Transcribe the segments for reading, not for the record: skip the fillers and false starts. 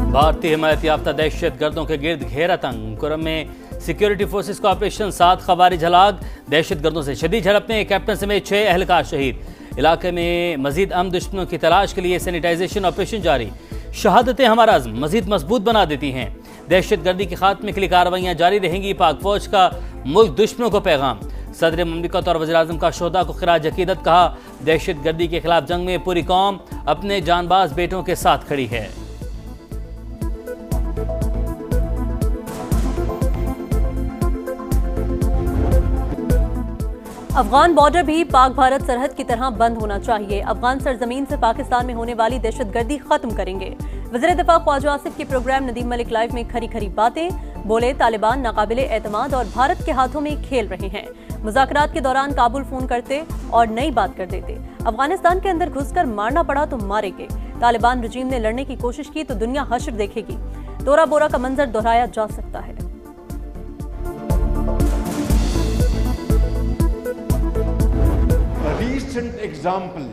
भारतीय हिमायत याफ्ता दहशत गर्दों के गिर्द घेरा तंग। कुरम में सिक्योरिटी फोर्सेस का ऑपरेशन, 7 खवारिज हलाक। दहशत गर्दों से शदीद झड़प में कैप्टन समेत 6 एहलकार शहीद। इलाके में मजीद अमन दुश्मनों की तलाश के लिए सैनिटाइजेशन ऑपरेशन जारी। शहादतें हमारा अज़्म मजीद मजबूत बना देती हैं। दहशत गर्दी के खात्मे के लिए कार्रवाइयाँ जारी रहेंगी। पाक फौज का मुल्क दुश्मनों को पैगाम। सदर ममलिकत और वज़ीर-ए-आज़म का शोहदा को खिराज अकीदत। कहा, दहशत गर्दी के खिलाफ जंग में पूरी कौम अपने जानबाज बेटों के साथ खड़ी है। अफगान बॉर्डर भी पाक भारत सरहद की तरह बंद होना चाहिए। अफगान सरजमीन से पाकिस्तान में होने वाली दहशतगर्दी खत्म करेंगे। वज़ीर दिफा ख्वाजा आसिफ के प्रोग्राम नदीम मलिक लाइव में खरी खरी बातें। बोले, तालिबान नाकाबिले एतमाद और भारत के हाथों में खेल रहे हैं। मुज़ाकरात के दौरान काबुल फोन करते और नई बात कर देते। अफगानिस्तान के अंदर घुसकर मारना पड़ा तो मारेंगे। तालिबान रजीम ने लड़ने की कोशिश की तो दुनिया हश्र देखेगी। तोरा बोरा का मंजर दोहराया जा सकता है। Recent example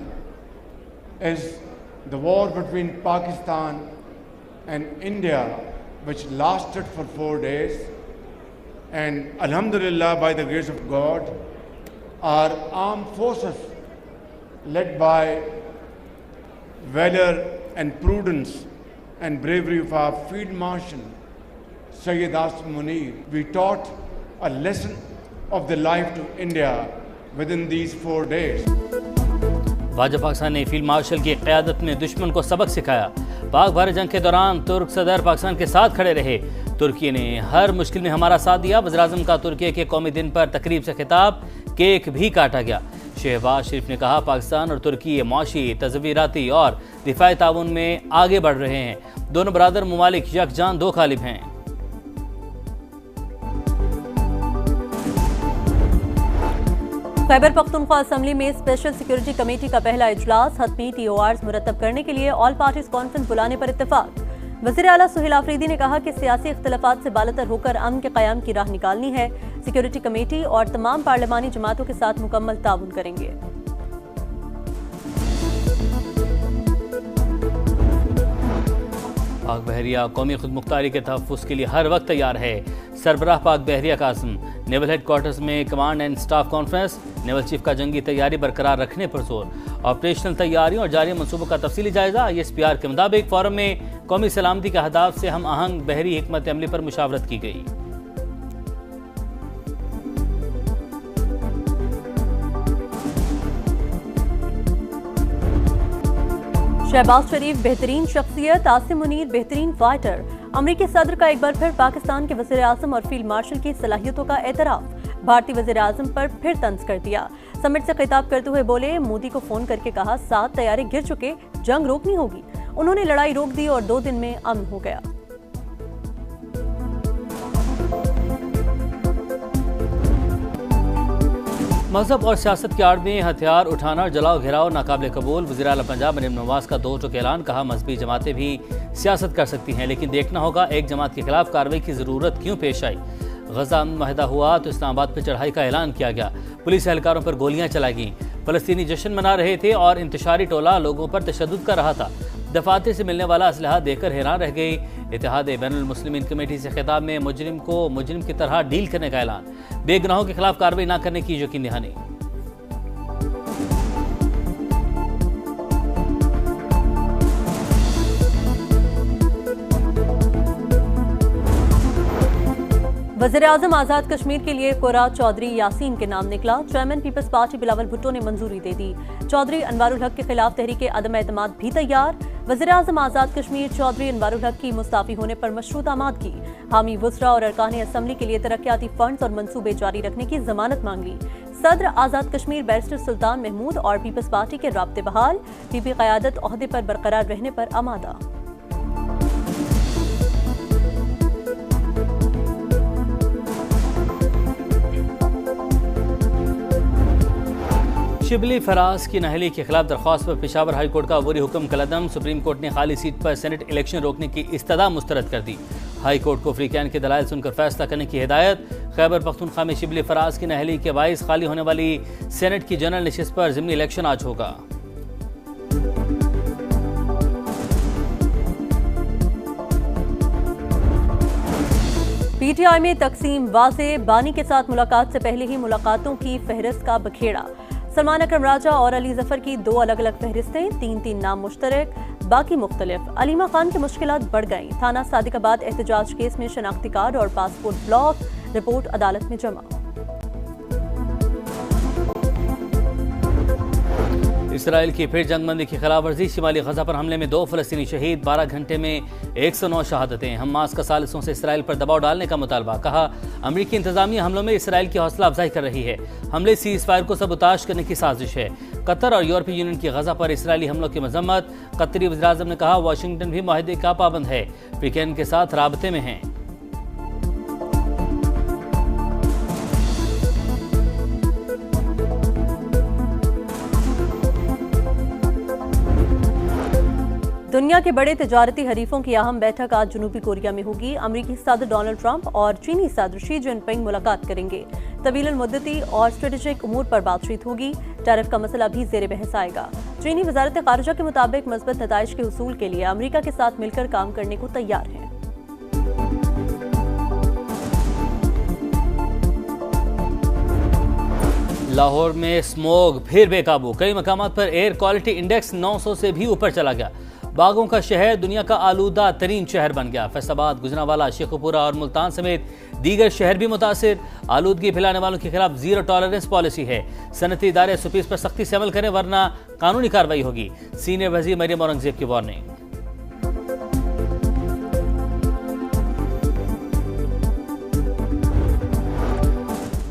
is the war between Pakistan and India, which lasted for 4 days, and alhamdulillah, by the grace of God, our armed forces led by valor and prudence and bravery of our Field Marshal Sayyid Asim Munir, we taught a lesson of the life to India within these 4 days. वाजह Pakistan ने field marshal की क़यादत में दुश्मन को सबक सिखाया। पाक भारत जंग के दौरान तुर्क सदर पाकिस्तान के साथ खड़े रहे। तुर्की ने हर मुश्किल में हमारा साथ दिया। वज़ीर-ए-आज़म का तुर्की के कौमी दिन पर तकरीब से खिताब, केक भी काटा गया। शहबाज शरीफ ने कहा, पाकिस्तान और तुर्की माशी, तज़वीराती और दिफाई ताउन में आगे बढ़ रहे हैं। दोनों बरादर ममालिक यकजान दो कालिब हैं। खैबर पख्तूनख्वा असम्बली में स्पेशल सिक्योरिटी कमेटी का पहला इजलास। हतमी TORs मुरतब करने के लिए ऑल पार्टीज कॉन्फ्रेंस बुलाने पर इत्तेफाक। वज़ीर आला सुहेल आफरीदी ने कहा कि सियासी इख्तिलाफात से बालतर होकर अमन के क़याम की राह निकालनी है। सिक्योरिटी कमेटी और तमाम पार्लिमानी जमातों के साथ मुकम्मल ताउन करेंगे। पाक बहरिया कौमी खुदमुख्तारी के तहफ़्फ़ुज़ के लिए हर वक्त तैयार है। सरबराह पाक बहरिया कासिम। नेवल हेडक्वार्टर्स में command and staff conference. Naval chief का जंगी तैयारी बरकरार रखने पर जोर। ऑपरेशनल तैयारियों और जारी मनसूबों का तफसीली जायजा। ISPR के मुताबिक फोरम में कौमी सलामती के अहदाफ से हम आहंग बहरी हिकमत अमली पर मुशावरत की गई। शहबाज शरीफ बेहतरीन शख्सियत, आसिम मुनीर बेहतरीन फाइटर। अमरीकी सदर का एक बार फिर पाकिस्तान के वज़ीर-ए-आज़म और फील्ड मार्शल की सलाहियतों का एतराफ़। भारतीय वज़ीर-ए-आज़म पर फिर तंज कर दिया। समिट से खिताब करते हुए बोले, मोदी को फोन करके कहा 7 तैयारे गिर चुके, जंग रोकनी होगी। उन्होंने लड़ाई रोक दी और 2 दिन में अमन हो गया। मजहब और सियासत की आड़ में हथियार उठाना, जलाओ घेराव नाकाबिले कबूल। वज़ीर आला पंजाब मरीम नवाज का 2 टूक ऐलान। कहा, मजहबी जमातें भी सियासत कर सकती हैं, लेकिन देखना होगा एक जमात के खिलाफ कार्रवाई की ज़रूरत क्यों पेश आई। गजा मुआहदा हुआ तो इस्लामाबाद पर चढ़ाई का ऐलान किया गया। पुलिस एहलकारों पर गोलियां चलाई गईं। फ़लस्तीनी जश्न मना रहे थे और इंतशारी टोला लोगों पर तशद्दुद कर रहा था। दफातर से मिलने वाला असलहा देखकर हैरान रह गई। इत्तेहाद बैनुल मुस्लिमीन कमेटी से खिताब में मुजरिम को मुजरिम की तरह डील करने का ऐलान। बेगुनाहों के खिलाफ कार्रवाई न करने की यकीन दहानी। वज़ीर-ए-आज़म आज़ाद कश्मीर के लिए कोरा चौधरी यासीन के नाम निकला। चेयरमैन पीपल्स पार्टी बिलावल भुट्टो ने मंजूरी दे दी। चौधरी अनवारुल हक के खिलाफ तहरीके अदम एतमाद भी तैयार। वज़ीर-ए-आज़म आज़ाद कश्मीर चौधरी अनवारुल हक की मुस्ताफ़ी होने पर मशरूत आमादगी। हामी वुज़रा और अरकान असम्बली के लिए तरक्याती फंड्स और मंसूबे जारी रखने की जमानत मांग ली। सदर आज़ाद कश्मीर बैरिस्टर सुल्तान महमूद और पीपल्स पार्टी के राब्ते बहाल। पीपी क़यादत ओहदे पर बरकरार रहने पर आमादा। शिबली फराज की नाअहली के खिलाफ दरख्वास्त पर पेशावर हाई कोर्ट का अबूरी हुक्म कलअदम। सुप्रीम कोर्ट ने खाली सीट पर सेनेट इलेक्शन रोकने की इस्तदा मुस्तरद कर दी। हाई कोर्ट को अफ्रीकैन के दलाइल सुनकर फैसला करने की हिदायत। खैबर पख्तूनख्वा में शिबली फराज की नाअहली के बाइस खाली होने वाली सेनेट की जनरल नशिस्त पर ज़िमनी इलेक्शन आज होगा। पीटीआई में तकसीम वाज़े, बानी के साथ मुलाकात से पहले ही मुलाकातों की फहरिस्त का बखेड़ा। सलमान अकरम राजा और अली जफर की 2 अलग अलग फहरिस्तें, 3-3 नाम मुश्तरक, बाकी मुख्तलिफ। अलीमा खान की मुश्किलात बढ़ गईं। थाना सादिकाबाद एहतजाज केस में शनाख्ती कार्ड और पासपोर्ट ब्लॉक, रिपोर्ट अदालत में जमा। इसराइल की फिर जंगबंदी की खिलाफवर्जी, शिमाली गजा पर हमले में 2 फलस्तीनी शहीद, 12 घंटे में 109 शहादतें। हमास का सालिसों से इसराइल पर दबाव डालने का मुतालबा। कहा, अमरीकी इंतजामिया हमलों में इसराइल की हौसला अफजाई कर रही है। हमले सीज फायर को सबूताश करने की साजिश है। कतर और यूरोपीय यूनियन की गजा पर इसराइली हमलों की मजम्मत। कतरी वज़ीर-ए-आज़म ने कहा, वाशिंगटन भी मुआहदे का पाबंद है, ब्रिटेन के साथ राबते में है। दुनिया के बड़े तिजारती हरीफों की अहम बैठक आज जनूबी कोरिया में होगी। अमरीकी सदर डोनाल्ड ट्रंप और चीनी सदर शी जिनपिंग मुलाकात करेंगे। तवील मुद्दती और स्ट्रेटेजिक उमूर पर बातचीत होगी। टैरिफ का मसला भी जेर बहस आएगा। चीनी वजारत खारजा के मुताबिक मज़बूत नताइज के हुसूल के लिए अमरीका के साथ मिलकर काम करने को तैयार है। लाहौर में स्मोग फिर बेकाबू, कई मकामात पर एयर क्वालिटी इंडेक्स 900 से भी ऊपर चला गया। बागों का शहर दुनिया का आलूदा तरीन शहर बन गया। फैसलाबाद, गुजरांवाला, शेखुपुरा और मुल्तान समेत दीगर शहर भी मुतासिर। आलूदगी फैलाने वालों के खिलाफ जीरो टॉलरेंस पॉलिसी है। सनती इदारे सुपीस पर सख्ती से अमल करें वरना कानूनी कार्रवाई होगी। सीनियर वजीर मरियम औरंगजेब की वार्निंग।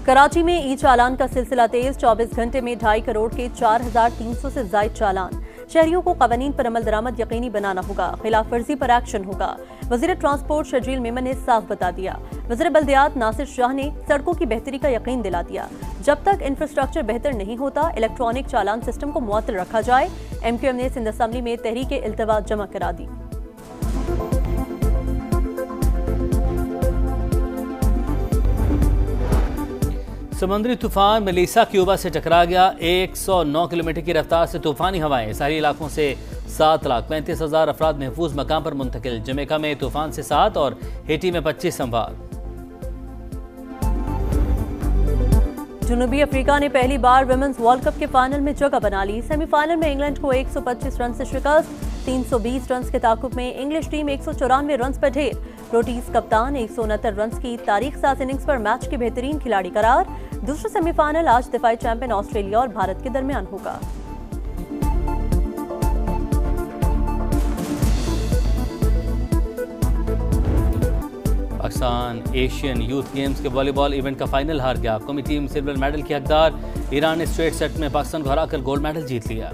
कराची में ई चालान का सिलसिला तेज। 24 घंटे में 2.5 करोड़ के 4,300 से ज्यादा चालान। शहरियों को कवानीन पर अमल दरामद यकीनी बनाना होगा। खिलाफ वर्जी पर एक्शन होगा। वजीर ट्रांसपोर्ट शजील मेमन ने साफ बता दिया। वजीर बल्दियात नासिर शाह ने सड़कों की बेहतरी का यकीन दिला दिया। जब तक इंफ्रास्ट्रक्चर बेहतर नहीं होता, इलेक्ट्रॉनिक चालान सिस्टम को मुअत्तल रखा जाए। MQM ने सिंध असम्बली में तहरीक इल्तवा जमा करा दी। समुद्री तूफान मेलिसा क्यूबा से टकरा गया। 109 किलोमीटर की रफ्तार से तूफानी हवाएं। सारी इलाकों से 7,35,000 अफराद महफूज मकाम पर मुंतकिल। जमैका में तूफान से 7 और हेटी में 25 अमवात। जनूबी अफ्रीका ने पहली बार विमेंस वर्ल्ड कप के फाइनल में जगह बना ली। सेमीफाइनल में इंग्लैंड को 125 रन से शिकस्त। 320 रन के ताकुब में इंग्लिश टीम 194 रन पर ढेर। रोटीज कप्तान 169 रन की तारीख साज इनिंग्स पर मैच के बेहतरीन खिलाड़ी करार। दूसरा सेमीफाइनल आज दिफाई चैंपियन ऑस्ट्रेलिया और भारत के दरमियान होगा। पाकिस्तान एशियन यूथ गेम्स के वॉलीबॉल इवेंट का फाइनल हार गया। कौमी टीम सिल्वर मेडल की हकदार। ईरान ने स्ट्रेट सेट में पाकिस्तान को हराकर गोल्ड मेडल जीत लिया।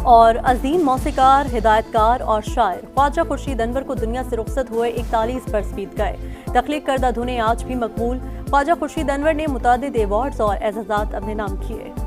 और अजीम मौसीकार, हिदायतकार और शायर ख्वाजा खुर्शीद अनवर को दुनिया से रुखसत हुए 41 बरस बीत गए। तख्लीक करदा धुनें आज भी मकबूल। ख्वाजा खुर्शीद अनवर ने मुतादिद अवार्ड्स और एजाज़ात अपने नाम किए।